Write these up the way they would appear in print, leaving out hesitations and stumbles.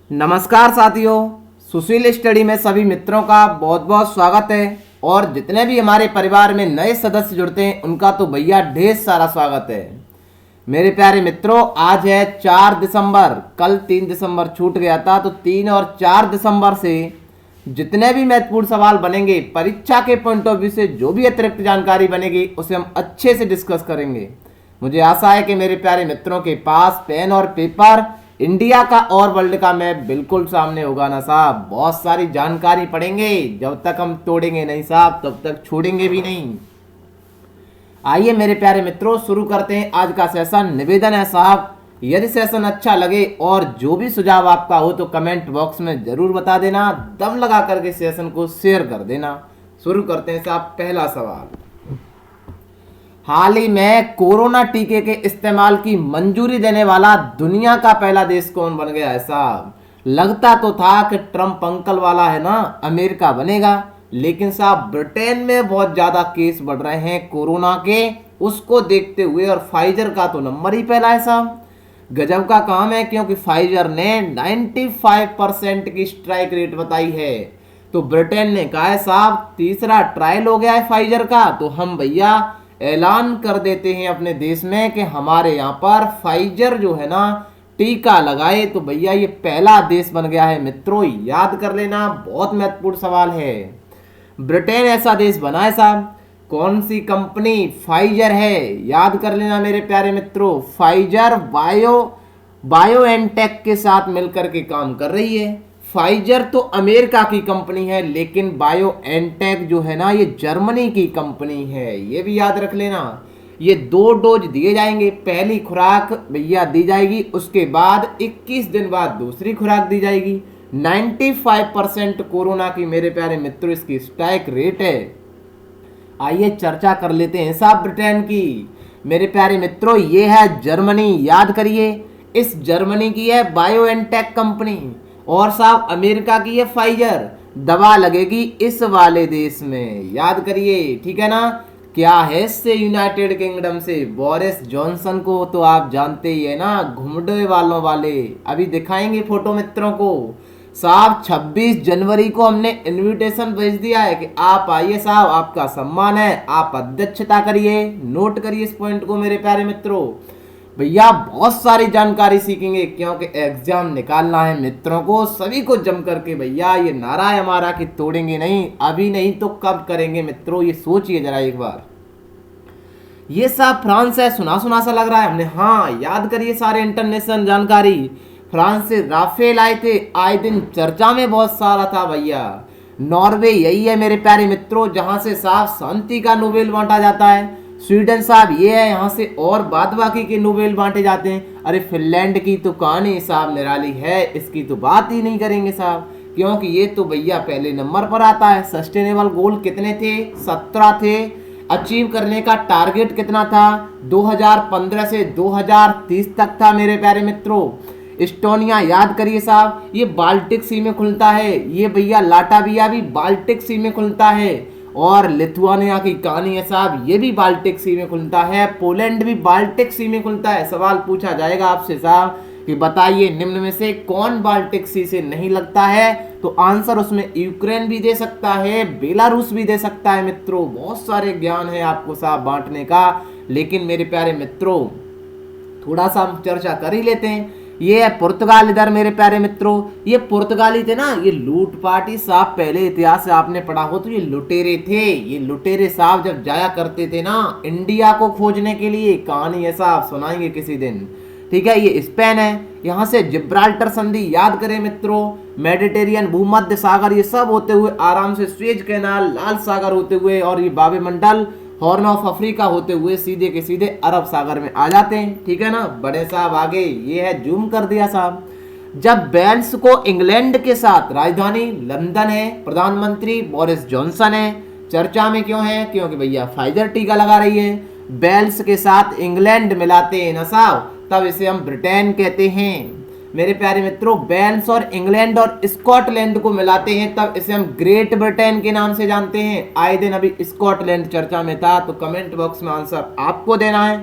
नमस्कार साथियों, सुशील स्टडी में सभी मित्रों का बहुत बहुत स्वागत है। और जितने भी हमारे परिवार में नए सदस्य जुड़ते हैं उनका तो भैया ढेर सारा स्वागत है। मेरे प्यारे मित्रों, आज है 4 दिसंबर। कल 3 दिसंबर छूट गया था, तो 3 और 4 दिसंबर से जितने भी महत्वपूर्ण सवाल बनेंगे परीक्षा के पॉइंट ऑफ व्यू से, जो भी अतिरिक्त जानकारी बनेगी उसे हम अच्छे से डिस्कस करेंगे। मुझे आशा है कि मेरे प्यारे मित्रों के पास पेन और पेपर, इंडिया का और वर्ल्ड का मैप बिल्कुल सामने होगा ना साहब। बहुत सारी जानकारी पढ़ेंगे, जब तक हम तोड़ेंगे नहीं साहब तब तक छोड़ेंगे भी नहीं। आइए मेरे प्यारे मित्रों, शुरू करते हैं आज का सेशन। निवेदन है साहब, यदि सेशन अच्छा लगे और जो भी सुझाव आपका हो तो कमेंट बॉक्स में जरूर बता देना। दम लगा करके सेशन को शेयर कर देना। शुरू करते हैं साहब। पहला सवाल, हाल ही में कोरोना टीके के इस्तेमाल की मंजूरी देने वाला दुनिया का पहला देश कौन बन गया है साहब? लगता तो था कि ट्रम्प अंकल वाला है ना, अमेरिका बनेगा, लेकिन साहब ब्रिटेन में बहुत ज्यादा केस बढ़ रहे हैं कोरोना के, उसको देखते हुए, और फाइजर का तो नंबर ही पहला है साहब। गजब का काम है, क्योंकि फाइजर ने 95% की स्ट्राइक रेट बताई है। तो ब्रिटेन ने कहा है साहब तीसरा ट्रायल हो गया है फाइजर का, तो हम भैया ऐलान कर देते हैं अपने देश में कि हमारे यहाँ पर फाइजर जो है ना टीका लगाए। तो भैया ये पहला देश बन गया है मित्रों, याद कर लेना, बहुत महत्वपूर्ण सवाल है। ब्रिटेन ऐसा देश बना है साहब। कौन सी कंपनी? फाइजर है, याद कर लेना मेरे प्यारे मित्रों। फाइजर बायोएनटेक के साथ मिलकर के काम कर रही है। फाइजर तो अमेरिका की कंपनी है, लेकिन बायोएनटेक जो है ना ये जर्मनी की कंपनी है, ये भी याद रख लेना। ये 2 डोज दिए जाएंगे। पहली खुराक भैया दी जाएगी, उसके बाद 21 दिन बाद दूसरी खुराक दी जाएगी। 95% कोरोना की मेरे प्यारे मित्रों इसकी स्ट्राइक रेट है। आइए चर्चा कर लेते हैं साहब ब्रिटेन की। मेरे प्यारे मित्रों ये है जर्मनी, याद करिए। इस जर्मनी की है बायोएनटेक कंपनी, और साहब अमेरिका की है फाइजर। दवा लगेगी इस वाले देश में, याद करिए, ठीक है ना। क्या है इससे? यूनाइटेड किंगडम से बोरिस जॉनसन को तो आप जानते ही है ना, घुमडे वालों वाले। अभी दिखाएंगे फोटो मित्रों को साहब। 26 जनवरी को हमने इनविटेशन भेज दिया है कि आप आइए साहब, आपका सम्मान है, आप अध्यक्षता करिए। नोट करिए इस पॉइंट को मेरे प्यारे मित्रों। भैया बहुत सारी जानकारी सीखेंगे, क्योंकि एग्जाम निकालना है मित्रों को, सभी को जम करके। भैया ये नारा है हमारा कि तोड़ेंगे नहीं, अभी नहीं तो कब करेंगे मित्रों, ये सोचिए जरा एक बार। ये साहब फ्रांस है, सुना सुना सा लग रहा है हमने। हाँ याद करिए सारे इंटरनेशनल जानकारी। फ्रांस से राफेल आए थे, आए दिन चर्चा में बहुत सारा था भैया। नॉर्वे यही है मेरे प्यारे मित्रों, जहां से साहब शांति का नोबेल बांटा जाता है। स्वीडन साहब ये है, यहाँ से और बाद बाकी के नोबेल बांटे जाते हैं। अरे फिनलैंड की तो कहानी साहब निराली है, इसकी तो बात ही नहीं करेंगे साहब, क्योंकि ये तो भैया पहले नंबर पर आता है। सस्टेनेबल गोल कितने थे? 17 थे। अचीव करने का टारगेट कितना था? 2015 से 2030 तक था मेरे प्यारे मित्रों। इस्टोनिया याद करिए साहब, ये बाल्टिक सी में खुलता है। ये भैया लाटाविया भी बाल्टिक सी में खुलता है। और लिथुआनिया की कहानी है साहब, ये भी बाल्टिक सी में खुलता है। पोलैंड भी बाल्टिक सी में खुलता है। सवाल पूछा जाएगा आपसे साहब कि बताइए निम्न में से कौन बाल्टिक सी से नहीं लगता है, तो आंसर उसमें यूक्रेन भी दे सकता है, बेलारूस भी दे सकता है मित्रों। बहुत सारे ज्ञान है आपको साहब बांटने का, लेकिन मेरे प्यारे मित्रों थोड़ा सा हम चर्चा कर ही लेते हैं। ये है पुर्तगाल इधर मेरे प्यारे मित्रों। ये पुर्तगाली थे ना, ये लूटपाट ही साहब, पहले इतिहास से आपने पढ़ा हो तो ये लुटेरे थे। ये लुटेरे साहब जब जाया करते थे ना इंडिया को खोजने के लिए, कहानी है साहब सुनाएंगे किसी दिन, ठीक है। ये स्पेन है, यहाँ से जिब्राल्टर संधि याद करें मित्रों। मेडिटेरियन भूमध्य सागर ये सब होते हुए आराम से स्वेज कैनाल, लाल सागर होते हुए, और ये बाबे मंडल, हॉर्न ऑफ अफ्रीका होते हुए सीधे के सीधे अरब सागर में आ जाते हैं, ठीक है ना। बड़े साहब आगे, ये है जूम कर दिया साहब। जब वेल्स को इंग्लैंड के साथ, राजधानी लंदन है, प्रधानमंत्री बोरिस जॉनसन है। चर्चा में क्यों है? क्योंकि भैया फाइजर टीका लगा रही है। वेल्स के साथ इंग्लैंड मिलाते हैं ना साहब, तब इसे हम ब्रिटेन कहते हैं मेरे प्यारे मित्रों। वेल्स और इंग्लैंड और स्कॉटलैंड को मिलाते हैं, तब इसे हम ग्रेट ब्रिटेन के नाम से जानते हैं। आए दिन अभी स्कॉटलैंड चर्चा में था, तो कमेंट बॉक्स में आंसर आपको देना है।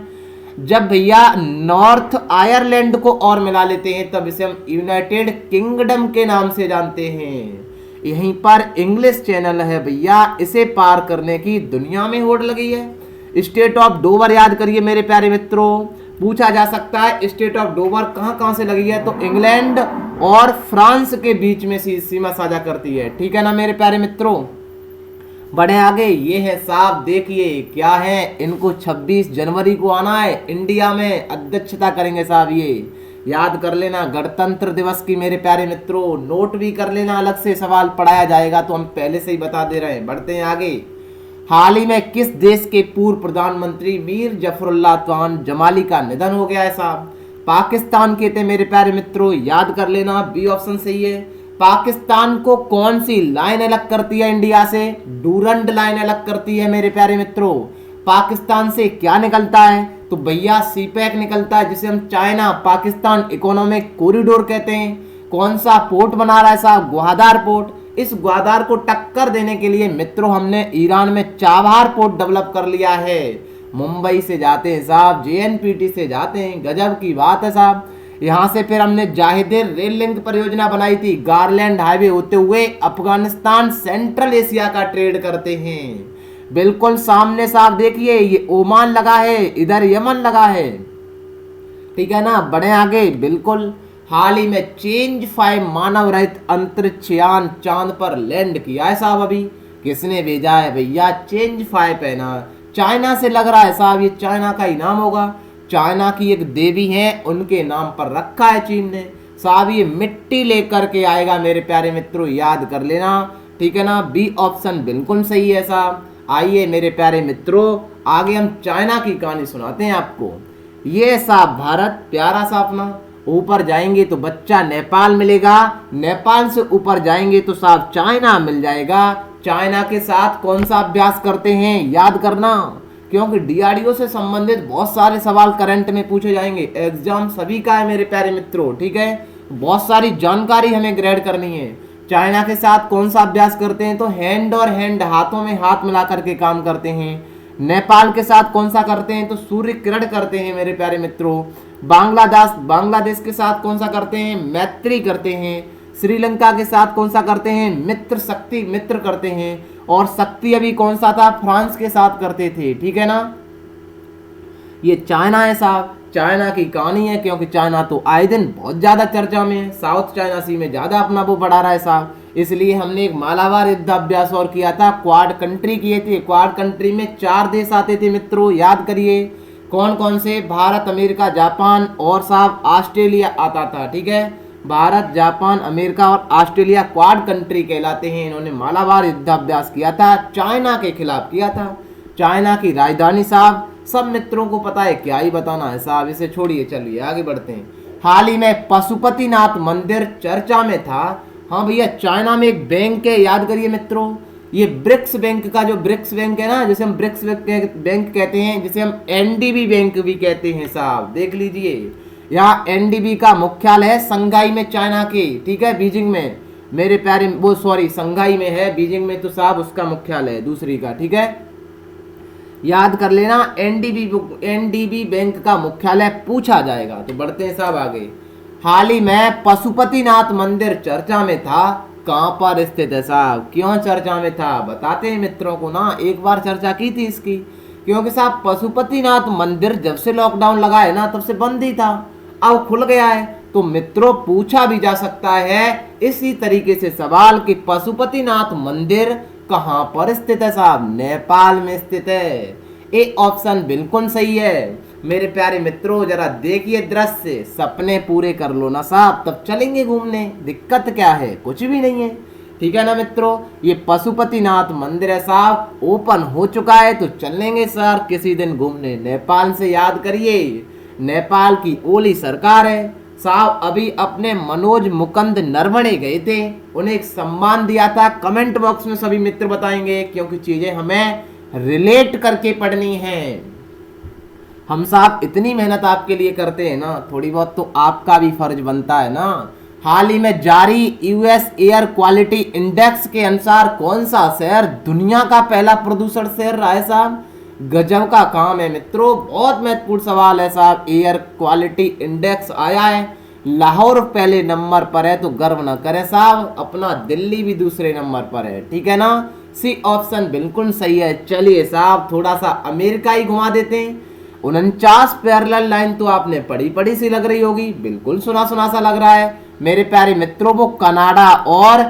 जब भैया नॉर्थ आयरलैंड को और मिला लेते हैं तब इसे हम यूनाइटेड किंगडम के नाम से जानते हैं। यहीं पर इंग्लिश चैनल है भैया, इसे पार करने की दुनिया में होड़ लगी है। स्टेट ऑफ डोवर याद करिए मेरे प्यारे मित्रों, पूछा जा सकता है स्टेट ऑफ डोवर कहां कहां से लगी है, तो इंग्लैंड और फ्रांस के बीच में सीमा साझा करती है। ठीक है ना मेरे प्यारे मित्रों, बढ़े आगे। ये है साहब, देखिए क्या है, इनको 26 जनवरी को आना है, इंडिया में अध्यक्षता करेंगे साहब। ये याद कर लेना, गणतंत्र दिवस की मेरे प्यारे मित्रों, नोट भी कर लेना, अलग से सवाल पढ़ाया जाएगा तो हम पहले से ही बता दे रहे हैं। बढ़ते हैं आगे। हाल ही में किस देश के पूर्व प्रधानमंत्री मीर जफरुल्लाह खान जमाली का निधन हो गया है साहब? पाकिस्तान के थे मेरे प्यारे मित्रों, याद कर लेना, बी ऑप्शन सही है। पाकिस्तान को कौन सी लाइन अलग करती है इंडिया से? डूरंड लाइन अलग करती है मेरे प्यारे मित्रों। पाकिस्तान से क्या निकलता है? तो भैया सीपैक निकलता है, जिसे हम चाइना पाकिस्तान इकोनॉमिक कॉरिडोर कहते हैं। कौन सा पोर्ट बना रहा है साहब? ग्वादार पोर्ट। इस ग्वादार को टक्कर देने के लिए मित्रों हमने ईरान में चाबहार पोर्ट डेवलप कर लिया है। मुंबई से जाते हैं साहब, जेएनपीटी से जाते हैं, गजब की बात है साहब। यहाँ से फिर हमने जाहिदेर रेल लिंक परियोजना बनाई थी, गारलैंड हाईवे होते हुए अफगानिस्तान सेंट्रल एशिया का ट्रेड करते हैं। बिल्कुल सामने साहब देखिए, ये ओमान लगा है, इधर यमन लगा है। ठीक है ना, बढ़े आगे। बिल्कुल हाल ही में चेंज 5 मानव रहित अंतरिक्ष यान चांद पर लैंड किया है साहब। अभी किसने भेजा है भैया? चेंज 5 है ना, चाइना से लग रहा है साहब, ये चाइना का ही नाम होगा। चाइना की एक देवी है, उनके नाम पर रखा है चीन ने साहब। ये मिट्टी लेकर के आएगा मेरे प्यारे मित्रों, याद कर लेना। ठीक है ना, बी ऑप्शन बिल्कुल सही है साहब। आइए मेरे प्यारे मित्रों, आगे हम चाइना की कहानी सुनाते हैं आपको। ये साहब भारत प्यारा सा अपना, ऊपर जाएंगे तो बच्चा नेपाल मिलेगा, नेपाल से ऊपर जाएंगे तो साहब चाइना मिल जाएगा। चाइना के साथ कौन सा अभ्यास करते हैं याद करना, क्योंकि डीआरडीओ से संबंधित बहुत सारे सवाल करंट में पूछे जाएंगे, एग्जाम सभी का है मेरे प्यारे मित्रों। ठीक है, बहुत सारी जानकारी हमें ग्रेड करनी है। चाइना के साथ कौन सा अभ्यास करते हैं, तो हैंड और हैंड, हाथों में हाथ मिला करके काम करते हैं। नेपाल के साथ कौन सा करते हैं, तो सूर्य किरण करते हैं मेरे प्यारे मित्रों। बांग्लादेश के साथ कौन सा करते हैं, मैत्री करते हैं। श्रीलंका के साथ कौन सा करते हैं, मित्र शक्ति मित्र करते हैं। और शक्ति अभी कौन सा था, फ्रांस के साथ करते थे। ठीक है ना, ये चाइना है साहब, चाइना की कहानी है, क्योंकि चाइना तो आए दिन बहुत ज्यादा चर्चा में है, साउथ चाइना सी में ज्यादा अपना वो बढ़ा रहा है साहब। इसलिए हमने एक मालाबार युद्धाभ्यास और किया था, क्वाड कंट्री किए थे। क्वाड कंट्री में 4 देश आते थे मित्रों, याद करिए कौन कौन से, भारत, अमेरिका, जापान और साहब ऑस्ट्रेलिया आता था। ठीक है, भारत, जापान, अमेरिका और ऑस्ट्रेलिया क्वाड कंट्री कहलाते हैं। इन्होंने मालाबार युद्धाभ्यास किया था, चाइना के खिलाफ किया था। चाइना की राजधानी साहब सब मित्रों को पता है, क्या ही बताना है साहब, इसे छोड़िए, चलिए आगे बढ़ते हैं। हाल ही में पशुपतिनाथ मंदिर चर्चा में था। हाँ भैया, चाइना में एक बैंक है, याद करिए मित्रों, ये ब्रिक्स बैंक का, जो ब्रिक्स बैंक है ना, जिसे हम ब्रिक्स बैंक कहते हैं, जिसे हम एनडीबी बैंक भी कहते हैं साहब, देख लीजिए। यहाँ एनडीबी का मुख्यालय है संघाई में, चाइना के। ठीक है, बीजिंग में मेरे प्यारे, वो सॉरी संघाई में है, बीजिंग में तो साहब उसका मुख्यालय है दूसरी का। ठीक है, याद कर लेना, एनडीबी बैंक का मुख्यालय पूछा जाएगा। तो बढ़ते हैं साहब आगे। हाल ही में पशुपतिनाथ मंदिर चर्चा में था, कहां पर स्थित है साहब? क्यों चर्चा में था बताते हैं मित्रों को ना, एक बार चर्चा की थी इसकी, क्योंकि साहब पशुपतिनाथ मंदिर जब से लॉकडाउन लगा है ना, तब से बंद ही था, अब खुल गया है। तो मित्रों पूछा भी जा सकता है इसी तरीके से सवाल कि पशुपतिनाथ मंदिर कहां पर स्थित है साहब? नेपाल में स्थित है। ए ऑप्शन बिल्कुल सही है मेरे प्यारे मित्रों। जरा देखिए दृश्य, सपने पूरे कर लो ना साहब, तब चलेंगे घूमने, दिक्कत क्या है? कुछ भी नहीं है। ठीक है ना मित्रों, ये पशुपतिनाथ मंदिर है साहब, ओपन हो चुका है, तो चलेंगे सर किसी दिन घूमने नेपाल से। याद करिए, नेपाल की ओली सरकार है साहब, अभी अपने मनोज मुकुंद नरवणे गए थे, उन्हें एक सम्मान दिया था। कमेंट बॉक्स में सभी मित्र बताएंगे, क्योंकि चीजें हमें रिलेट करके पढ़नी है। हम साहब इतनी मेहनत आपके लिए करते हैं ना, थोड़ी बहुत तो आपका भी फर्ज बनता है ना। हाल ही में जारी यूएस एयर क्वालिटी इंडेक्स के अनुसार कौन सा शहर दुनिया का पहला प्रदूषण शहर रहा है साहब? गजब का काम है मित्रों, बहुत महत्वपूर्ण सवाल है साहब। एयर क्वालिटी इंडेक्स आया है, लाहौर पहले नंबर पर है तो गर्व न करें साहब, अपना दिल्ली भी दूसरे नंबर पर है, ठीक है ना। सी ऑप्शन बिल्कुल सही है। चलिए साहब थोड़ा सा अमेरिका ही घुमा देते हैं। 49 पैरेलल लाइन तो आपने पढ़ी पढ़ी सी लग रही होगी, बिल्कुल सुना सुना सा लग रहा है मेरे प्यारे मित्रों। वो कनाडा और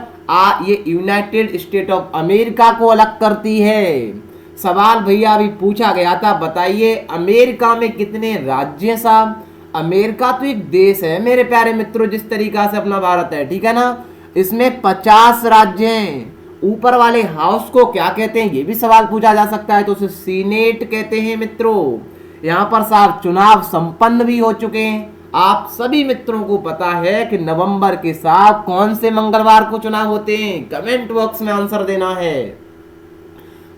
ये यूनाइटेड स्टेट ऑफ अमेरिका को अलग करती है। सवाल भैया अभी पूछा गया था, बताइए अमेरिका में कितने राज्य हैं साहब। अमेरिका तो एक देश है मेरे प्यारे मित्रों, जिस तरीका से अपना भारत है, ठीक है ना। इसमें 50 राज्य हैं। ऊपर वाले हाउस को क्या कहते हैं, ये भी सवाल पूछा जा सकता है, तो उसे सीनेट कहते हैं मित्रों। यहाँ पर साहब चुनाव संपन्न भी हो चुके हैं। आप सभी मित्रों को पता है कि नवंबर के साथ कौन से मंगलवार को चुनाव होते हैं, कमेंट बॉक्स में आंसर देना है।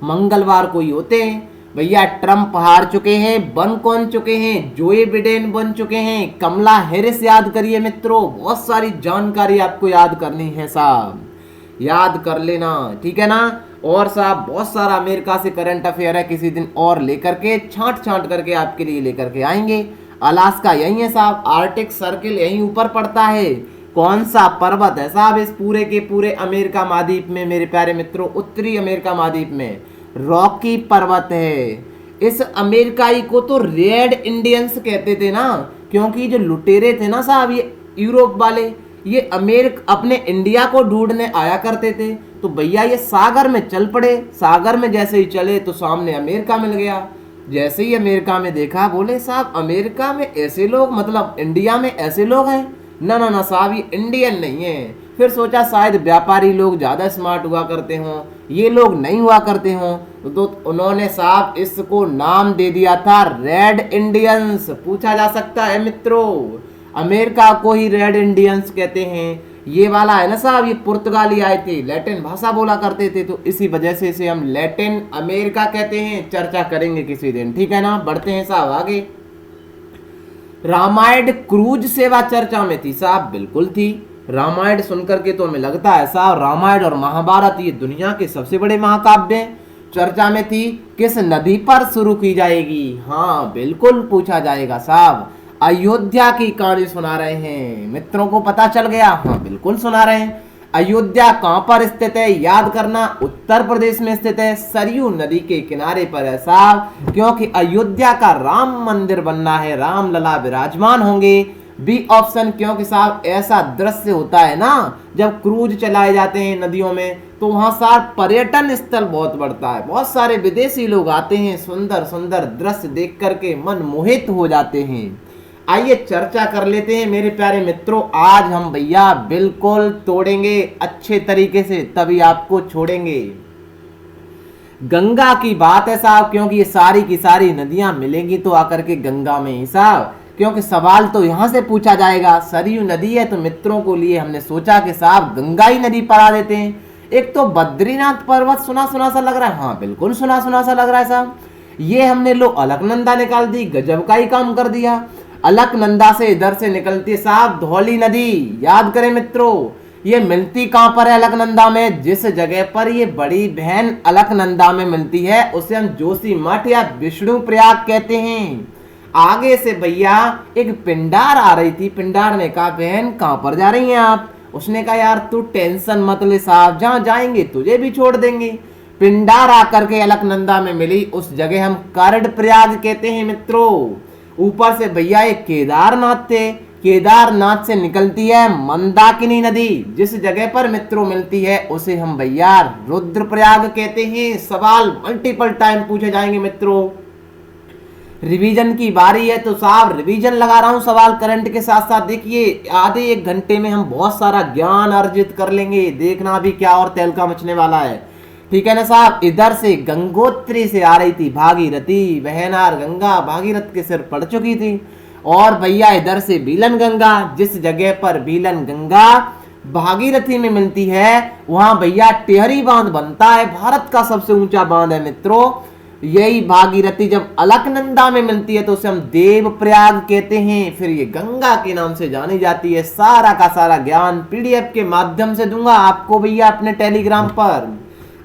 मंगलवार को ही होते हैं भैया। ट्रंप हार चुके हैं, बन कौन चुके हैं, जोए बिडेन बन चुके हैं, कमला हैरिस याद करिए मित्रों। बहुत सारी जानकारी आपको याद करनी है साहब, याद कर लेना, ठीक है ना। और साहब बहुत सारा अमेरिका से करंट अफेयर है, किसी दिन और लेकर के छांट छांट करके आपके लिए लेकर के आएंगे। अलास्का यही है साहब, आर्टिक सर्किल यहीं ऊपर पड़ता है। कौन सा पर्वत है साहब इस पूरे के पूरे अमेरिका महाद्वीप में मेरे प्यारे मित्रों, उत्तरी अमेरिका महाद्वीप में रॉकी पर्वत है। इस अमेरिकाई को तो रेड इंडियंस कहते थे ना, क्योंकि जो लुटेरे थे ना साहब ये यूरोप वाले, ये अपने इंडिया को ढूंढने आया करते थे। तो भैया ये सागर में चल पड़े, सागर में जैसे ही चले तो सामने अमेरिका मिल गया। जैसे ही अमेरिका में देखा, बोले साहब अमेरिका में ऐसे लोग, मतलब इंडिया में ऐसे लोग हैं। ना ना ना साहब ये इंडियन नहीं है। फिर सोचा शायद व्यापारी लोग ज़्यादा स्मार्ट हुआ करते हों, ये लोग नहीं हुआ करते हों, तो उन्होंने साहब इसको नाम दे दिया था रेड इंडियंस। पूछा जा सकता है मित्रों, अमेरिका को ही रेड इंडियंस कहते हैं। ये वाला है ना साहब, ये पुर्तगाली आए थे, लैटिन भाषा बोला करते थे, तो इसी वजह से इसे हम लैटिन अमेरिका कहते हैं। चर्चा करेंगे किसी दिन, ठीक है ना। बढ़ते हैं साहब आगे। रामायण क्रूज सेवा चर्चा में थी साहब, बिल्कुल थी। रामायण सुनकर के तो हमें लगता है साहब रामायण और महाभारत ये दुनिया के सबसे बड़े महाकाव्य चर्चा में थी। किस नदी पर शुरू की जाएगी, हाँ बिल्कुल पूछा जाएगा साहब। अयोध्या की कहानी सुना रहे हैं मित्रों को, पता चल गया, हाँ बिल्कुल सुना रहे हैं। अयोध्या कहां पर स्थित है, याद करना, उत्तर प्रदेश में स्थित है, सरयू नदी के किनारे पर है साहब, क्योंकि अयोध्या का राम मंदिर बनना है, राम लला विराजमान होंगे। बी ऑप्शन, क्योंकि साहब ऐसा दृश्य होता है ना जब क्रूज चलाए जाते हैं नदियों में, तो वहां साहब पर्यटन स्थल बहुत बढ़ता है, बहुत सारे विदेशी लोग आते हैं, सुंदर सुंदर दृश्य देख करके मन मोहित हो जाते हैं। आइए चर्चा कर लेते हैं मेरे प्यारे मित्रों। आज हम भैया बिल्कुल तोड़ेंगे अच्छे तरीके से, तभी आपको छोड़ेंगे। गंगा की बात है साहब, क्योंकि ये सारी की सारी नदियां मिलेंगी तो आकर के गंगा में ही साहब, क्योंकि सवाल तो यहां से पूछा जाएगा। सरयू नदी है तो मित्रों को लिए हमने सोचा कि साहब गंगा ही नदी पर आ देते हैं। एक तो बद्रीनाथ पर्वत सुना सुना सा लग रहा है, हाँ बिल्कुल सुना सुना सा लग रहा है साहब। ये हमने लो अलकनंदा निकाल दी, गजब का ही काम कर दिया। अलकनंदा से इधर से निकलती है साहब धौली नदी, याद करें मित्रों। ये मिलती कहां पर है अलकनंदा में, जिस जगह पर ये बड़ी बहन अलकनंदा में मिलती है उसे हम जोशीमठ या विष्णु प्रयाग कहते हैं। आगे से भैया एक पिंडार आ रही थी, पिंडार ने कहा बहन कहां पर जा रही हैं आप। उसने कहा यार तू टेंशन मत ले साहब, जहां जाएंगे तुझे भी छोड़ देंगे। पिंडार आकर के अलकनंदा में मिली, उस जगह हम कर्णप्रयाग कहते हैं मित्रों। ऊपर से भैया एक केदारनाथ थे, केदारनाथ से निकलती है मंदाकिनी नदी, जिस जगह पर मित्रों मिलती है उसे हम भैया रुद्रप्रयाग कहते हैं। सवाल मल्टीपल टाइम पूछे जाएंगे मित्रों। रिवीजन की बारी है तो साहब रिवीजन लगा रहा हूं सवाल करंट के साथ साथ। देखिए आधे एक घंटे में हम बहुत सारा ज्ञान अर्जित कर लेंगे, देखना भी क्या और तहलका मचने वाला है, ठीक है ना साहब। इधर से गंगोत्री से आ रही थी भागीरथी, बहनार गंगा भागीरथ के सिर पड़ चुकी थी। और भैया इधर से बीलन गंगा, जिस जगह पर बीलन गंगा भागीरथी में मिलती है वहां भैया टेहरी बांध बनता है, भारत का सबसे ऊंचा बांध है मित्रों। यही भागीरथी जब अलकनंदा में मिलती है तो उसे हम देवप्रयाग कहते हैं, फिर ये गंगा के नाम से जानी जाती है। सारा का सारा ज्ञान पीडीएफ के माध्यम से दूंगा आपको भैया अपने टेलीग्राम पर।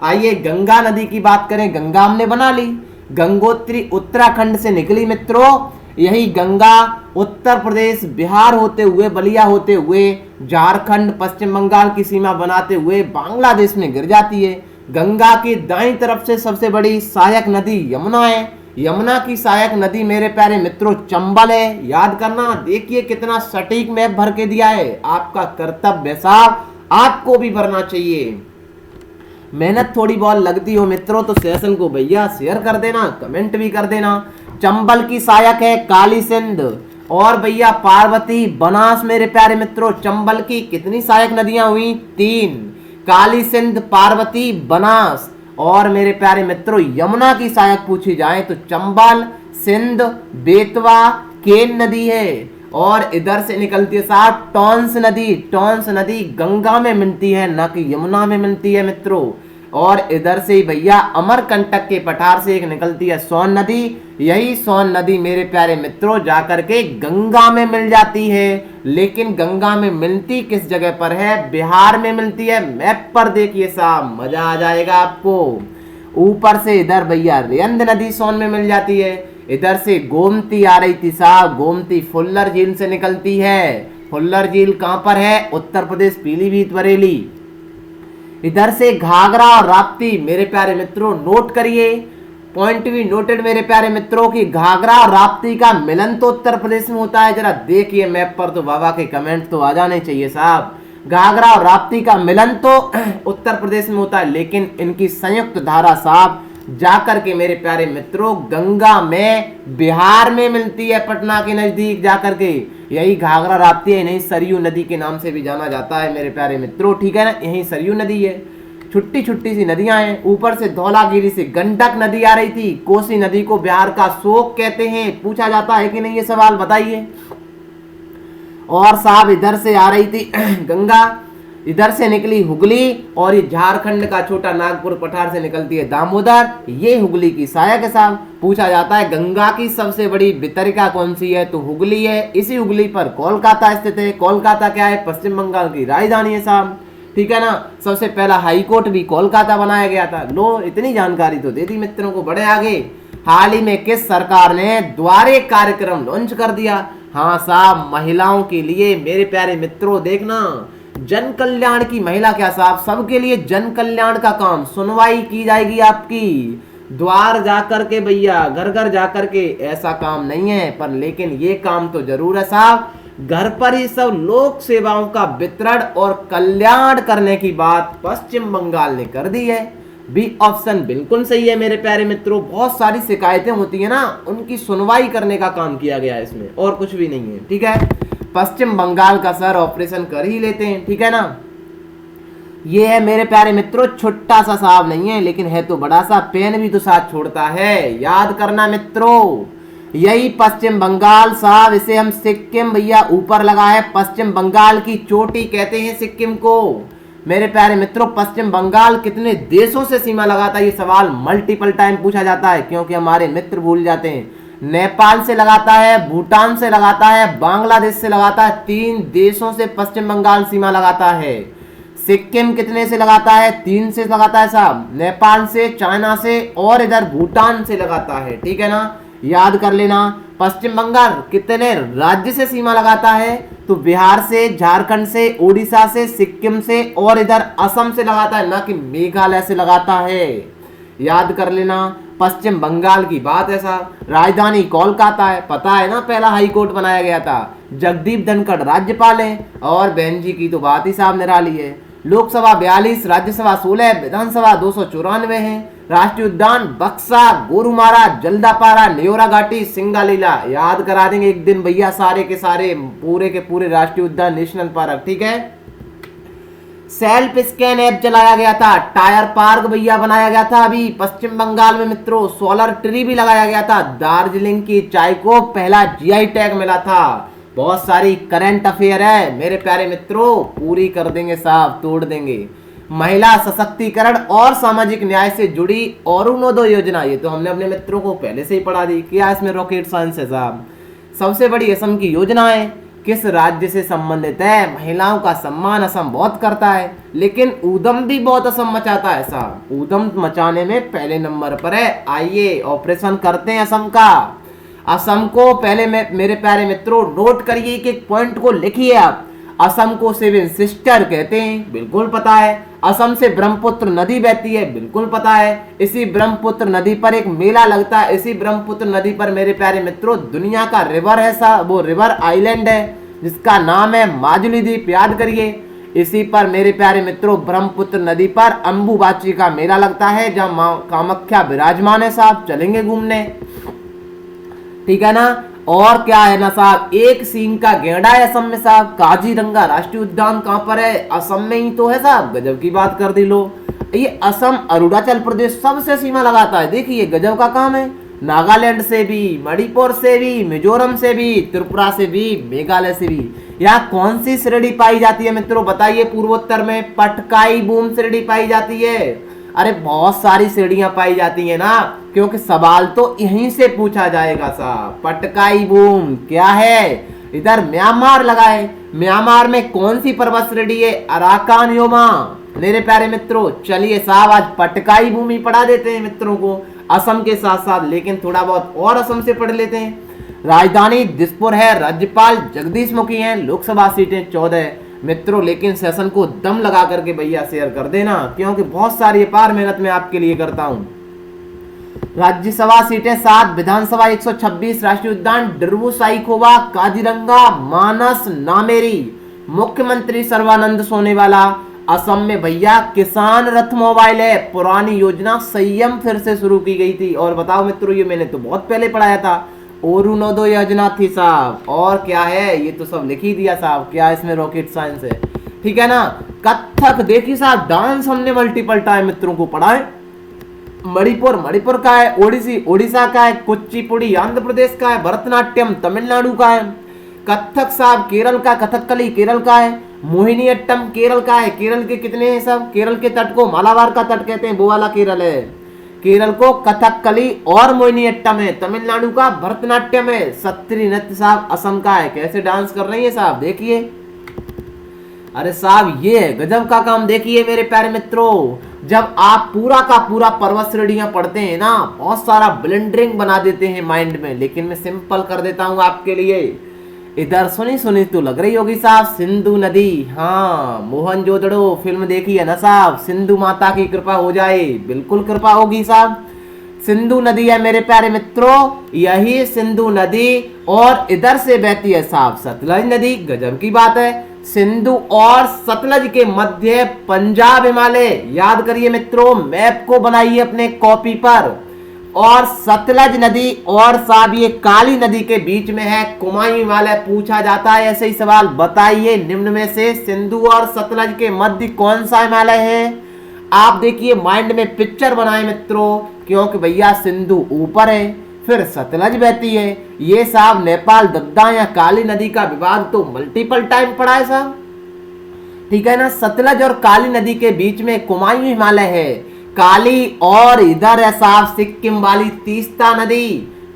आइए गंगा नदी की बात करें, गंगा हमने बना ली। गंगोत्री उत्तराखंड से निकली मित्रों, यही गंगा उत्तर प्रदेश बिहार होते हुए बलिया होते हुए झारखंड पश्चिम बंगाल की सीमा बनाते हुए बांग्लादेश में गिर जाती है। गंगा की दाईं तरफ से सबसे बड़ी सहायक नदी यमुना है। यमुना की सहायक नदी मेरे प्यारे मित्रों चंबल है। याद करना, देखिए कितना सटीक मैप भर के दिया है। आपका कर्तव्य साहब आपको भी भरना चाहिए। मेहनत थोड़ी बहुत लगती हो मित्रों तो सेशन को भैया शेयर कर देना, कमेंट भी कर देना। चंबल की सहायक है काली सिंध और भैया पार्वती बनास। मेरे प्यारे मित्रों चंबल की कितनी सहायक नदियां हुई? 3, काली सिंध पार्वती बनास। और मेरे प्यारे मित्रों यमुना की सहायक पूछी जाए तो चंबल सिंध बेतवा केन नदी है। और इधर से निकलती है साहब टॉन्स नदी। टॉन्स नदी गंगा में मिलती है ना कि यमुना में मिलती है मित्रों। और इधर से ही भैया अमरकंटक के पठार से एक निकलती है सोन नदी। यही सोन नदी मेरे प्यारे मित्रों जाकर के गंगा में मिल जाती है। लेकिन गंगा में मिलती किस जगह पर है? बिहार में मिलती है। मैप पर देखिए साहब, मजा आ जाएगा आपको। ऊपर से इधर भैया रेंद नदी सोन में मिल जाती है। इधर से गोमती आ रही थी साहब, गोमती फुल्लर झील से निकलती है। फुल्लर झील कहां पर है? उत्तर प्रदेश पीलीभीत बरेली। इधर से घाघरा और राप्ती। मेरे प्यारे मित्रों नोट करिए, पॉइंट भी नोटेड मेरे प्यारे मित्रों की घाघरा और राप्ती का मिलन तो उत्तर प्रदेश में होता है। जरा देखिए मैप पर तो बाबा के कमेंट तो आ जाने चाहिए साहब। घाघरा और राप्ती का मिलन तो उत्तर प्रदेश में होता है, लेकिन इनकी संयुक्त धारा साहब जाकर के मेरे प्यारे मित्रों गंगा में बिहार में मिलती है, पटना के नजदीक जाकर के। यही घाघरा राप्ती है, नहीं सरयू नदी के नाम से भी जाना जाता है मेरे प्यारे मित्रों, ठीक है ना। यही सरयू नदी है। छुट्टी छुट्टी सी नदियां हैं। ऊपर से धौलागिरी से गंडक नदी आ रही थी। कोसी नदी को बिहार का शोक कहते हैं। पूछा जाता है कि नहीं ये सवाल, बताइए। और साहब इधर से आ रही थी गंगा, इधर से निकली हुगली और ये झारखंड का छोटा नागपुर पठार से निकलती है दामोदर। ये हुगली की सहायक है साहब। पूछा जाता है गंगा की सबसे बड़ी वितरिका कौन सी है? तो हुगली है। इसी हुगली पर कोलकाता स्थित है। कोलकाता क्या है? पश्चिम बंगाल की राजधानी है साहब, ठीक है ना। सबसे पहला हाई कोर्ट भी कोलकाता बनाया गया था। लो इतनी जानकारी तो दे दी मित्रों को, बढ़े आगे। हाल ही में किस सरकार ने द्वारे कार्यक्रम लॉन्च कर दिया? हाँ साहब महिलाओं के लिए मेरे प्यारे मित्रों, देखना जन कल्याण की महिला क्या साहब, सबके लिए जन कल्याण का काम, सुनवाई की जाएगी आपकी। द्वार जाकर के भैया, घर घर जाकर के ऐसा काम नहीं है, पर लेकिन ये काम तो जरूर है साहब। घर पर ही सब लोक सेवाओं का वितरण और कल्याण करने की बात पश्चिम बंगाल ने कर दी है। बी ऑप्शन बिल्कुल सही है मेरे प्यारे मित्रों। बहुत सारी शिकायतें होती है ना, उनकी सुनवाई करने का काम किया गया है इसमें, और कुछ भी नहीं है, ठीक है। पश्चिम बंगाल का सर ऑपरेशन कर ही लेते हैं, ठीक है ना। ये है मेरे प्यारे मित्रों छोटा सा साहब नहीं है, लेकिन है तो बड़ा सा। पेन भी तो साथ छोड़ता है, याद करना मित्रों। यही पश्चिम बंगाल साहब, इसे हम सिक्किम भैया ऊपर लगा है। पश्चिम बंगाल की चोटी कहते हैं सिक्किम को। मेरे प्यारे मित्रों पश्चिम बंगाल कितने देशों से सीमा लगाता है? ये सवाल मल्टीपल टाइम पूछा जाता है, क्योंकि हमारे मित्र भूल जाते हैं। नेपाल से लगाता है, भूटान से लगाता है, बांग्लादेश से लगाता है। 3 देशों से पश्चिम बंगाल सीमा लगाता है। सिक्किम कितने से लगाता है? 3 से लगाता है साहब, नेपाल से, चाइना से और इधर भूटान से लगाता है, ठीक है ना। याद कर लेना। पश्चिम बंगाल कितने राज्य से सीमा लगाता है? तो बिहार से, झारखंड से, उड़ीसा से, सिक्किम से और इधर असम से लगाता है, ना कि मेघालय से लगाता है। याद कर लेना। पश्चिम बंगाल की बात है साहब। राजधानी कोलकाता है, पता है ना, पहला हाई कोर्ट बनाया गया था। जगदीप धनखड़ राज्यपाल है और बहन जी की तो बात ही साहब निराली है। लोकसभा 42, राज्यसभा 16, विधानसभा 294 है। राष्ट्रीय उद्यान बक्सा, गोरुमारा, जल्दापारा, न्योरा घाटी, सिंगालीला। याद करा देंगे एक दिन भैया सारे के सारे, पूरे के पूरे राष्ट्रीय उद्यान, नेशनल पार्क, ठीक है। सेल्फ स्कैन ऐप चलाया गया था। टायर पार्क भैया बनाया गया था अभी पश्चिम बंगाल में मित्रों। सोलर ट्री भी लगाया गया था। दार्जिलिंग की चाय को पहला जीआई टैग मिला था। बहुत सारी करंट अफेयर है मेरे प्यारे मित्रों, पूरी कर देंगे साहब, तोड़ देंगे। महिला सशक्तिकरण और सामाजिक न्याय से जुड़ी अरुणोदय योजना, ये तो हमने अपने मित्रों को पहले से ही पढ़ा दी। क्या इसमें रॉकेट साइंस है साहब। सबसे बड़ी असम की योजना है। किस राज्य से संबंधित है? महिलाओं का सम्मान असम बहुत करता है, लेकिन ऊधम भी बहुत असम मचाता है साहब। ऊधम मचाने में पहले नंबर पर है। आइए ऑपरेशन करते हैं असम का। असम को पहले मेरे प्यारे मित्रों नोट करिए, कि एक पॉइंट को लिखिए आप। असम को सेवन सिस्टर कहते हैं, बिल्कुल पता है। असम से ब्रह्मपुत्र नदी बहती है, बिल्कुल पता है। इसी ब्रह्मपुत्र नदी पर एक मेला लगता है। इसी ब्रह्मपुत्र नदी पर मेरे प्यारे मित्रों दुनिया का रिवर है सा, वो रिवर आइलैंड है जिसका नाम है माजुली द्वीप, याद करिए। इसी पर मेरे प्यारे मित्रों ब्रह्मपुत्र नदी पर अंबुबाची का मेला लगता है, जहां मां कामाख्या विराजमान है साहब। चलेंगे घूमने, ठीक है ना। और क्या है ना साहब, एक सींग का गेंडा है असम में साहब। काजीरंगा राष्ट्रीय उद्यान कहां पर है? असम में ही तो है साहब। गजब की बात कर दी लो। ये असम अरुणाचल प्रदेश सबसे सीमा लगाता है। देखिए गजब का काम है। नागालैंड से भी, मणिपुर से भी, मिजोरम से भी, त्रिपुरा से भी, मेघालय से भी। यहाँ कौन सी श्रेणी पाई जाती है मित्रों बताइए? पूर्वोत्तर में पटकाई बूम श्रेणी पाई जाती है। अरे बहुत सारी श्रेणियां पाई जाती है ना, क्योंकि सवाल तो यहीं से पूछा जाएगा साहब। पटकाई बूम क्या है? इधर म्यांमार लगा है। म्यांमार में कौन सी पर्वत श्रेणी है? Arakan Yoma. मेरे प्यारे मित्रों चलिए साहब आज पटकाई भूमि पढ़ा देते हैं मित्रों को, असम के साथ साथ, लेकिन थोड़ा बहुत और असम से पढ़ लेते हैं। राजधानी दिसपुर है, राज्यपाल जगदीश मुखी हैं, लोकसभा सीटें 14 मित्रों। लेकिन सेशन को दम लगा करके भैया शेयर कर देना, क्योंकि बहुत सारी अपार मेहनत मैं आपके लिए करता हूं। राज्यसभा सीटें 7, विधानसभा 126, राष्ट्रीय उद्यान डिरवू साइखोवा, काजीरंगा, मानस, नामेरी। मुख्यमंत्री सर्बानंद सोनोवाल। असम में भैया किसान रथ मोबाइल है, पुरानी योजना संयम फिर से शुरू की गई थी। और बताओ मित्रों, ये मैंने तो बहुत पहले पढ़ाया था। अरुणोदय योजना थी साहब। और क्या है? ये तो सब लिख ही दिया साहब, क्या इसमें रॉकेट साइंस है? ठीक है ना। कथक देखिए साहब, डांस हमने मल्टीपल टाइम मित्रों को पढ़ाए। मणिपुर का है, ओडिसी ओडिशा का है, कुचिपुड़ी आंध्र प्रदेश का है, भरतनाट्यम तमिलनाडु का है। कथक साहब केरल का, कथकली केरल का है, मोहिनीअट्टम केरल का है। केरल के कितने हैं सब? केरल के तट को मालाबार का तट कहते हैं, वो वाला केरल है। केरल को कथकली और मोहिनीअट्टम है। तमिलनाडु का भरतनाट्यम है। सत्रिय नृत्य साहब असम का है। कैसे डांस कर रही है साहब, देखिए। अरे साहब ये है गजब का काम। देखिए मेरे प्यारे मित्रों, जब आप पूरा का पूरा पर्वत श्रेणियां पढ़ते हैं ना, बहुत सारा ब्लेंडरिंग बना देते हैं माइंड में, लेकिन मैं सिंपल कर देता हूं आपके लिए। इधर सुनी सुनी तो लग रही होगी साहब, सिंधु नदी। हाँ, मोहनजोदड़ो फिल्म देखी है ना साहब। सिंधु माता की कृपा हो जाए, बिल्कुल कृपा होगी साहब। सिंधु नदी है मेरे प्यारे मित्रों, यही सिंधु नदी। और इधर से बहती है साहब सतलज नदी। गजब की बात है। सिंधु और सतलज के मध्य पंजाब हिमालय। याद करिए मित्रों, मैप को बनाइए अपने कॉपी पर। और सतलज नदी और साहब ये काली नदी के बीच में है कुमायूं हिमालय। पूछा जाता है ऐसे ही सवाल, बताइए निम्न में से सिंधु और सतलज के मध्य कौन सा हिमालय है? आप देखिए माइंड में पिक्चर बनाए मित्रों, क्योंकि भैया सिंधु ऊपर है, फिर सतलज बहती है। ये साहब नेपाल दद्दा या काली नदी का विवाद तो मल्टीपल टाइम पढ़ा है साहब, ठीक है ना। सतलज और काली नदी के बीच में कुमायूं हिमालय है। काली और इधर है साहब सिक्किम वाली तीस्ता नदी।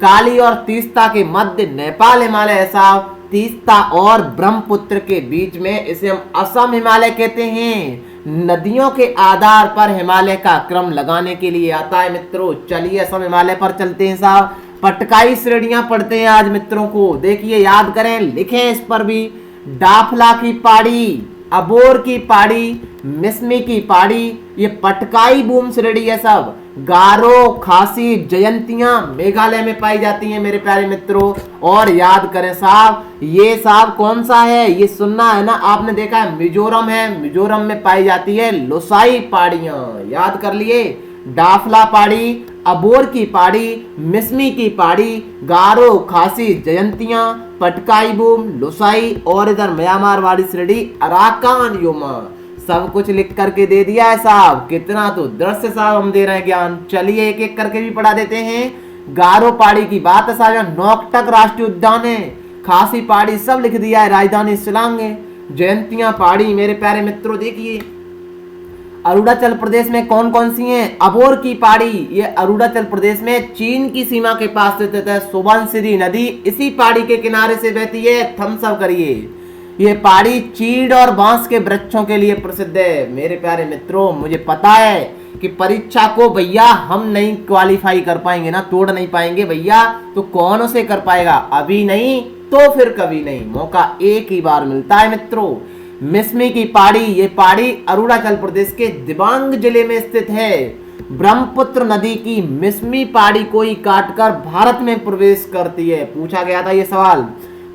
काली और तीस्ता के मध्य नेपाल हिमालय है साहब। तीस्ता और ब्रह्मपुत्र के बीच में इसे हम असम हिमालय कहते हैं। नदियों के आधार पर हिमालय का क्रम लगाने के लिए आता है मित्रों। चलिए असम हिमालय पर चलते हैं साहब। पटकाई श्रेणियां पढ़ते हैं आज मित्रों को। देखिए याद करें, लिखें इस पर भी। डाफला की पहाड़ी, अबोर की पहाड़ी, मिसमी की पहाड़ी, ये पटकाई बूम श्रेणी है सब। गारो, खासी, जयंतियां मेघालय में पाई जाती हैं मेरे प्यारे मित्रों। और याद करें साहब, ये साहब कौन सा है? ये सुनना है ना, आपने देखा है मिजोरम है। मिजोरम में पाई जाती है लोसाई पहाड़ियां। याद कर लिए, डाफला पहाड़ी, अबोर की पहाड़ी, मिसमी की पहाड़ी, गारो, खासी, जयंतियां, पटकाई बूम, लोसाई और इधर म्यांमार वाली श्रेणी अराकान योमा। सब कुछ लिख करके दे दिया है साहब। कितना तो दृश्य साहब हम दे रहे हैं ज्ञान। चलिए एक एक करके भी पढ़ा देते हैं। गारो पहाड़ी की बात है साहब, नौकटक राष्ट्रीय उद्यान है। खासी पहाड़ी सब लिख दिया है, राजधानी शिलांग है। जयंतियां पहाड़ी मेरे प्यारे मित्रों देखिए, अरुणाचल प्रदेश में कौन कौन सी हैं? अबोर की पहाड़ी, ये अरुणाचल प्रदेश में चीन की सीमा के पास स्थित है। सुबनसिरी नदी इसी पहाड़ी के किनारे से बहती है। थम्स अप करिए। ये पहाड़ी चीड़ और बांस के वृक्षों के लिए प्रसिद्ध है। मेरे प्यारे मित्रों, मुझे पता है कि परीक्षा को भैया हम नहीं क्वालिफाई कर पाएंगे ना, तोड़ नहीं पाएंगे भैया, तो कौन उसे कर पाएगा? अभी नहीं तो फिर कभी नहीं, मौका एक ही बार मिलता है मित्रों। मिसमी की पहाड़ी, ये पहाड़ी अरुणाचल प्रदेश के दिबांग जिले में स्थित है। ब्रह्मपुत्र नदी की मिसमी पहाड़ी को ही काटकर भारत में प्रवेश करती है। पूछा गया था ये सवाल।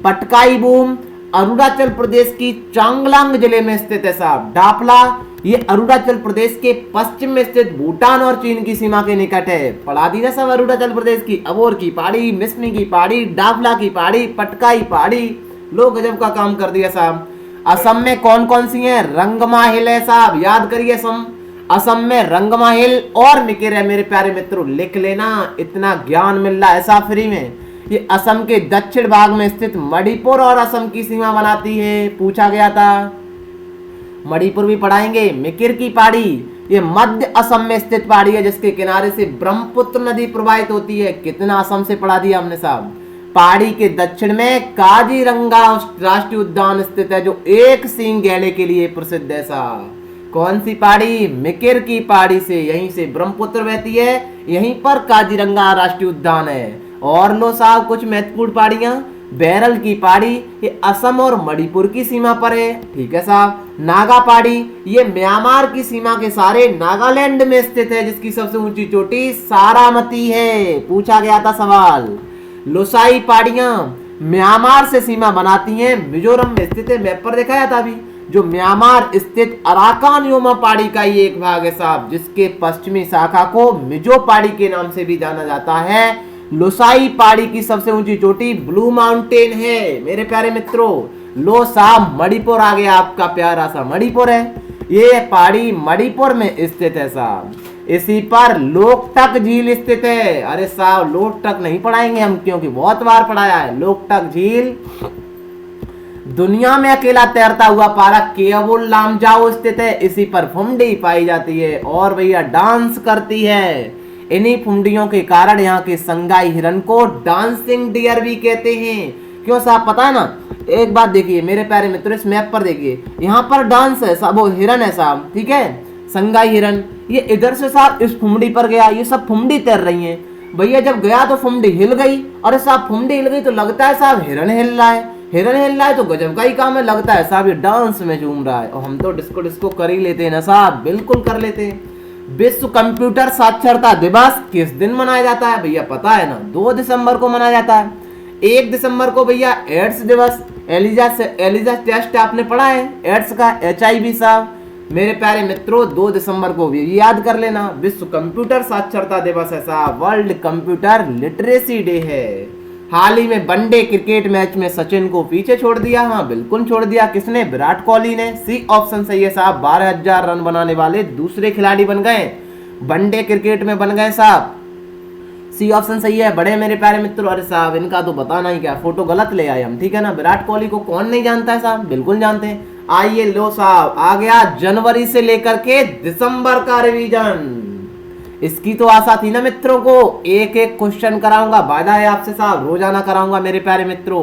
पटकाई बूम अरुणाचल प्रदेश की चांगलांग जिले में स्थित है साहब। डापला, ये अरुणाचल प्रदेश के पश्चिम में स्थित भूटान और चीन की सीमा के निकट है। पढ़ा दी ना सब अरुणाचल प्रदेश की। अबोर की पहाड़ी, मिसमी की पहाड़ी, डापला की पहाड़ी, पटकाई पहाड़ी, लो गजब का काम कर दिया साहब। असम में कौन कौन सी हैं? रंगमा हिल है साहब, याद करिए। असम में रंगमा हिल और मिकिर है। मेरे प्यारे मित्रों लिख लेना, इतना ज्ञान मिल रहा है ऐसा फ्री में। ये असम के दक्षिण भाग में स्थित मणिपुर और असम की सीमा बनाती है। पूछा गया था, मणिपुर भी पढ़ाएंगे। मिकिर की पहाड़ी, ये मध्य असम में स्थित पहाड़ी है जिसके किनारे से ब्रह्मपुत्र नदी प्रवाहित होती है। कितना असम से पढ़ा दिया हमने साहब। पहाड़ी के दक्षिण में काजीरंगा राष्ट्रीय उद्यान स्थित है जो एक सींग गैंडे के लिए प्रसिद्ध है साहब। कौन सी पहाड़ी? मिकिर की पहाड़ी से, यहीं से ब्रह्मपुत्र बहती है, यहीं पर काजीरंगा राष्ट्रीय उद्यान है। और लो साहब कुछ महत्वपूर्ण पहाड़ियां। बैरल की पहाड़ी, ये असम और मणिपुर की सीमा पर है। ठीक है साहब। नागा पहाड़ी, ये म्यांमार की सीमा के सारे नागालैंड में स्थित है जिसकी सबसे ऊंची चोटी सारामती है। पूछा गया था सवाल। लोसाई पहाड़ियां म्यांमार से सीमा बनाती हैं, मिजोरम में स्थित है। मैप पर दिखाया था अभी, जो म्यांमार स्थित अराकान योमा पहाड़ी का ही एक भाग है साहब, जिसके पश्चिमी शाखा को मिजो पहाड़ी के नाम से भी जाना जाता है। लोसाई पहाड़ी की सबसे ऊंची चोटी ब्लू माउंटेन है। मेरे प्यारे मित्रों, लो साहब मणिपुर आ गया, आपका प्यारा सा मणिपुर है। ये पहाड़ी मणिपुर में स्थित है साहब। इसी पर लोकटक झील स्थित है। अरे साहब लोकटक नहीं पढ़ाएंगे हम, क्योंकि बहुत बार पढ़ाया है। लोकटक झील दुनिया में अकेला तैरता हुआ पारा केवल लामजाओ स्थित है। इसी पर फुमडी पाई जाती है और भैया डांस करती है। इन्हीं फुमडियों के कारण यहाँ के संगाई हिरन को डांसिंग डियर भी कहते हैं। क्यों साहब पता है ना? एक बात देखिए मेरे प्यारे मित्रों, इस मैप पर देखिए, यहाँ पर डांस है साहब, वो हिरन है साहब, ठीक है, संगाई हिरन। ये इधर से साहब इस फुमडी पर गया, ये सब फुमडी तैर रही हैं। भैया जब गया तो फुमडी हिल गई। अरे साहब फुमडी हिल गई तो लगता है साहब हिरन हिल रहा है। हिरन हिल रहा है तो गजब का ही काम है, लगता है साहब ये डांस में झूम रहा है। और हम तो डिस्को डिस्को कर ही लेते हैं ना साहब, बिल्कुल कर लेते हैं। विश्व कंप्यूटर साक्षरता दिवस किस दिन मनाया जाता है? भैया पता है ना, 2 दिसंबर को मनाया जाता है। 1 दिसंबर को भैया एड्स दिवस, एलिजा टेस्ट आपने पढ़ा है एड्स का, HIV साहब। मेरे प्यारे मित्रों 2 दिसंबर को भी याद कर लेना, विश्व कंप्यूटर साक्षरता दिवस है साहब, वर्ल्ड कंप्यूटर लिटरेसी डे है। हाल ही में वनडे क्रिकेट मैच में सचिन को पीछे छोड़ दिया। हाँ बिल्कुल छोड़ दिया। किसने? विराट कोहली ने। सी ऑप्शन सही है साहब। 12,000 रन बनाने वाले दूसरे खिलाड़ी बन गए, वनडे क्रिकेट में बन गए साहब। सी ऑप्शन सही है। बड़े मेरे प्यारे मित्रों, अरे साहब इनका तो बताना ही क्या, फोटो गलत ले आए हम, ठीक है ना। विराट कोहली को कौन नहीं जानता है साहब, बिल्कुल जानते हैं। आइए लो साहब आ गया जनवरी से लेकर के दिसंबर का रिवीजन। इसकी तो आशा थी ना मित्रों को, एक एक क्वेश्चन कराऊंगा, वादा है आपसे साहब, रोजाना कराऊंगा मेरे प्यारे मित्रों।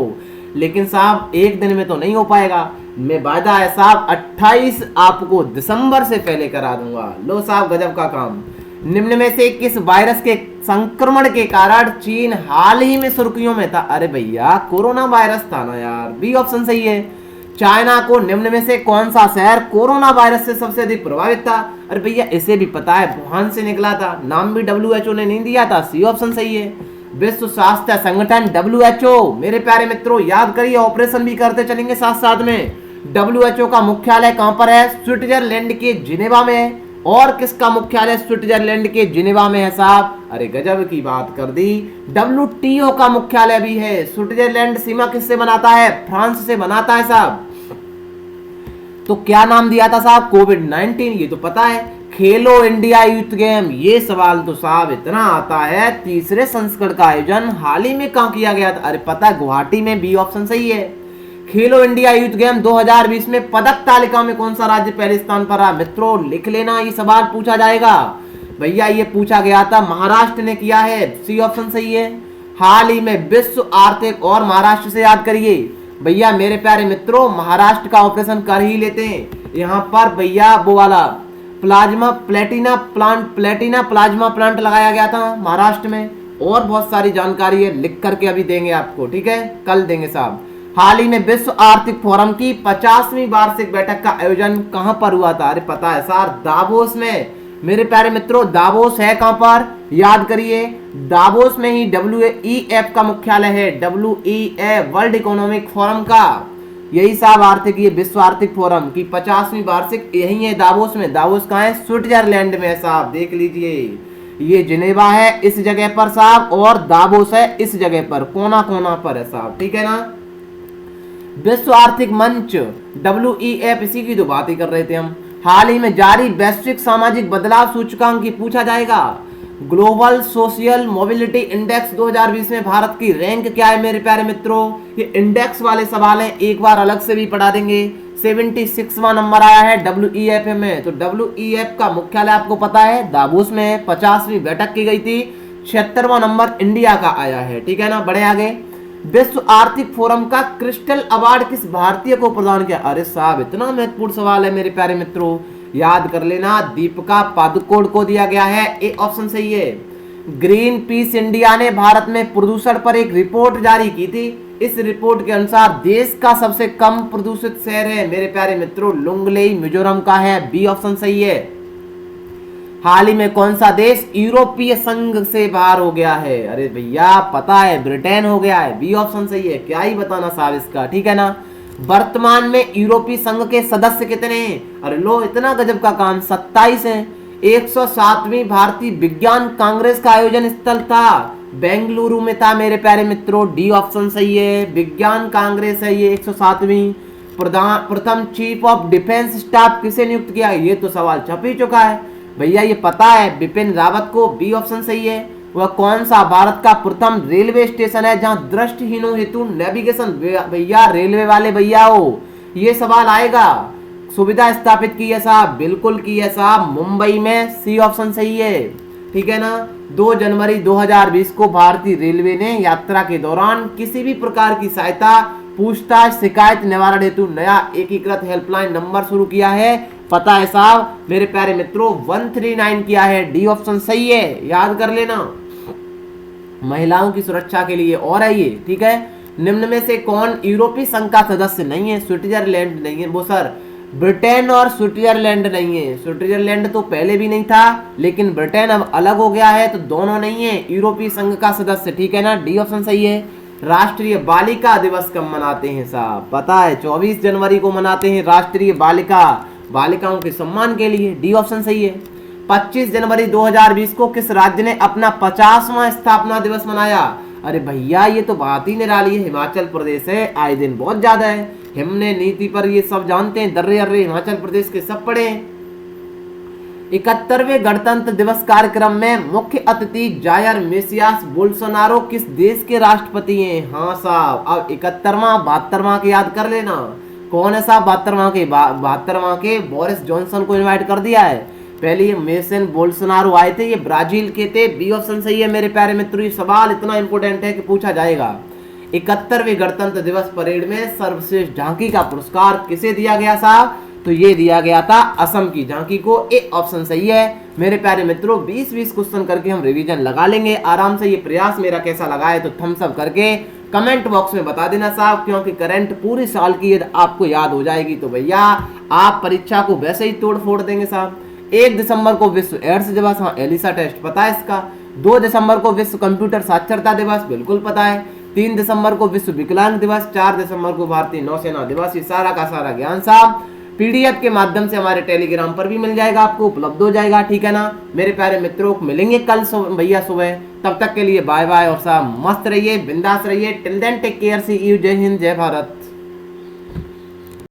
लेकिन साहब एक दिन में तो नहीं हो पाएगा, मैं वादा है साहब 28 आपको दिसंबर से पहले करा दूंगा। लो साहब गजब का काम। निम्न में से किस वायरस के संक्रमण के कारण चीन हाल ही में सुर्खियों में था? अरे भैया कोरोना वायरस था ना यार, बी ऑप्शन सही है। चाइना को निम्न में से कौन सा शहर कोरोना वायरस से सबसे अधिक प्रभावित था? अरे भैया इसे भी पता है, वुहान से निकला था, नाम भी WHO ने नहीं दिया था, सी ऑप्शन सही है। विश्व स्वास्थ्य संगठन WHO, मेरे प्यारे मित्रों याद करिए, ऑपरेशन भी करते चलेंगे साथ साथ में। WHO का मुख्यालय कहां पर है? स्विट्जरलैंड के जिनेवा में है। और किसका मुख्यालय स्विट्जरलैंड के जिनेवा में है साहब? अरे गजब की बात कर दी, WTO का मुख्यालय भी है। स्विट्जरलैंड सीमा किससे बनाता है? फ्रांस से बनाता है साहब। तो क्या नाम दिया था साहब? कोविड-19, ये तो पता है। खेलो इंडिया यूथ गेम, ये सवाल तो साहब इतना आता है, तीसरे संस्करण का आयोजन हाल ही में कहां किया गया था? अरे पता है गुवाहाटी में, बी ऑप्शन सही है। खेलो इंडिया यूथ गेम 2020 में पदक तालिका में कौन सा राज्य पहले स्थान पर रहा? मित्रों लिख लेना, ये सवाल पूछा जाएगा भैया। ये पूछा गया था, महाराष्ट्र ने किया है, सी ऑप्शन सही है। हाल ही में विश्व आर्थिक, और महाराष्ट्र से याद करिए भैया मेरे प्यारे मित्रों, महाराष्ट्र का ऑपरेशन कर ही लेते हैं। यहाँ पर भैया वो वाला प्लेटिना प्लाज्मा प्लांट लगाया गया था महाराष्ट्र में, और बहुत सारी जानकारी है, लिख करके अभी देंगे आपको, ठीक है, कल देंगे साहब। हाल ही में विश्व आर्थिक फोरम की 50वीं वार्षिक बैठक का आयोजन कहां पर हुआ था? अरे पता है सर, दावोस में। मेरे प्यारे मित्रों, दावोस है कहां पर? याद करिए, दावोस में ही WEF का मुख्यालय है, WEF वर्ल्ड इकोनॉमिक फोरम का, यही साहब आर्थिक, ये विश्व आर्थिक फोरम की 50वीं वार्षिक यही है दावोस में। दावोस कहाँ है? स्विट्जरलैंड में है साहब, देख लीजिए। ये जिनेवा है इस जगह पर साहब, और दावोस है इस जगह पर, कोना कोना पर है साहब, ठीक है ना। विश्व आर्थिक मंच WEF, इसी की तो बात ही कर रहे थे हम। हाल ही में जारी वैश्विक सामाजिक बदलाव सूचकांक की पूछा जाएगा। ग्लोबल सोशल मोबिलिटी इंडेक्स 2020 में भारत की रैंक क्या है मेरे प्यारे मित्रों? ये इंडेक्स वाले सवाल हैं, एक बार अलग से भी पढ़ा देंगे। 76वां नंबर आया है WEF में। तो WEF का मुख्यालय आपको पता है दावोस में है, 50वीं बैठक की गई थी। 76वां नंबर इंडिया का आया है, ठीक है ना। बढ़े आगे। विश्व आर्थिक फोरम का क्रिस्टल अवार्ड किस भारतीय को प्रदान किया? अरे साहब, इतना महत्वपूर्ण सवाल है मेरे प्यारे मित्रों, याद कर लेना, दीपिका पादुकोण को दिया गया है, ए ऑप्शन सही है। ग्रीन पीस इंडिया ने भारत में प्रदूषण पर एक रिपोर्ट जारी की थी। इस रिपोर्ट के अनुसार देश का सबसे कम प्रदूषित शहर है मेरे प्यारे मित्रों, लुंगलेई मिजोरम का है, बी ऑप्शन सही है। हाल ही में कौन सा देश यूरोपीय संघ से बाहर हो गया है? अरे भैया पता है, ब्रिटेन हो गया है, बी ऑप्शन सही है। क्या ही बताना साहब इसका, ठीक है ना। वर्तमान में यूरोपीय संघ के सदस्य कितने हैं? अरे लो, इतना गजब का काम, 27 हैं। 107वीं भारतीय विज्ञान कांग्रेस का आयोजन स्थल था बेंगलुरु में था मेरे प्यारे मित्रों, डी ऑप्शन सही है। विज्ञान कांग्रेस है ये 107वीं। प्रथम चीफ ऑफ डिफेंस स्टाफ किसे नियुक्त किया? ये तो सवाल छप ही चुका है भैया, ये पता है, बिपिन रावत को, बी ऑप्शन सही है। वह कौन सा भारत का प्रथम रेलवे स्टेशन है जहां दृष्टिहीनों हेतु नेविगेशन? भैया रेलवे वाले भैया हो, ये सवाल आएगा। सुविधा स्थापित की है साहब, बिल्कुल की है साहब, मुंबई में, सी ऑप्शन सही है, ठीक है ना। 2 जनवरी 2020 को भारतीय रेलवे ने यात्रा के दौरान किसी भी प्रकार की सहायता, पूछताछ, शिकायत निवारण हेतु नया एकीकृत हेल्पलाइन नंबर शुरू किया है। पता है साहब मेरे प्यारे मित्रों, 139 किया है, डी ऑप्शन सही है, याद कर लेना। महिलाओं की सुरक्षा के लिए और है ये, ठीक है। निम्न में से कौन यूरोपीय संघ का सदस्य नहीं है? स्विट्जरलैंड नहीं है, वो सर ब्रिटेन और स्विट्जरलैंड नहीं है। स्विट्जरलैंड तो पहले भी नहीं था, लेकिन ब्रिटेन अब अलग हो गया है, तो दोनों नहीं है यूरोपीय संघ का सदस्य, ठीक है ना, डी ऑप्शन सही है। राष्ट्रीय बालिका दिवस कब मनाते हैं साहब? पता है, 24 जनवरी को मनाते हैं राष्ट्रीय बालिकाओं के सम्मान के लिए, डी ऑप्शन सही है। 25 जनवरी 2020 को किस राज्य ने अपना 50वां स्थापना दिवस मनाया? अरे भैया ये तो बात ही निराली है, हिमाचल प्रदेश है, आए दिन बहुत ज्यादा है, हमने नीति पर ये सब जानते हैं, दर्रे अर्रे हिमाचल प्रदेश के सब पढ़े। 71वें गणतंत्र दिवस कार्यक्रम में मुख्य अतिथि जायर मेसियास बोल्सोनारो किस देश के राष्ट्रपति हैं? हाँ साहब, अब 71वां 72वां के याद कर लेना, कौन है साहब 72वां के बोरिस जॉनसन को इनवाइट कर दिया है। पहले ये मेसन बोल्सोनारो आए थे, ये ब्राजील के थे, बी ऑप्शन सही है मेरे प्यारे मित्रों। ये सवाल इतना इंपॉर्टेंट है कि पूछा जाएगा। 71वें गणतंत्र दिवस परेड में सर्वश्रेष्ठ झांकी का पुरस्कार किसे दिया गया साहब? तो ये दिया गया था असम की झांकी को, ए ऑप्शन सही है मेरे प्यारे मित्रों। 20-20 क्वेश्चन करके हम रिवीजन लगा लेंगे आराम से। ये प्रयास मेरा कैसा लगा है तो थम्स अप करके कमेंट बॉक्स में बता देना साहब, क्योंकि करंट पूरी साल की आपको याद हो जाएगी तो भैया आप परीक्षा को वैसे ही तोड़ फोड़ देंगे साहब। 1 दिसंबर को विश्व एड्स दिवस, हाँ एलिसा टेस्ट पता है इसका। 2 दिसंबर को विश्व कंप्यूटर साक्षरता दिवस, बिल्कुल पता है। 3 दिसंबर को विश्व विकलांग दिवस, 4 दिसंबर को भारतीय नौसेना दिवस। ये सारा का सारा ज्ञान साहब पीडीएफ के माध्यम से हमारे टेलीग्राम पर भी मिल जाएगा, आपको उपलब्ध हो जाएगा, ठीक है ना मेरे प्यारे मित्रों। मिलेंगे कल भैया सुबह, तब तक के लिए बाय बाय और साहब मस्त रहिए, बिंदास रहिए। Till then take care, see you, जय हिंद, जय भारत।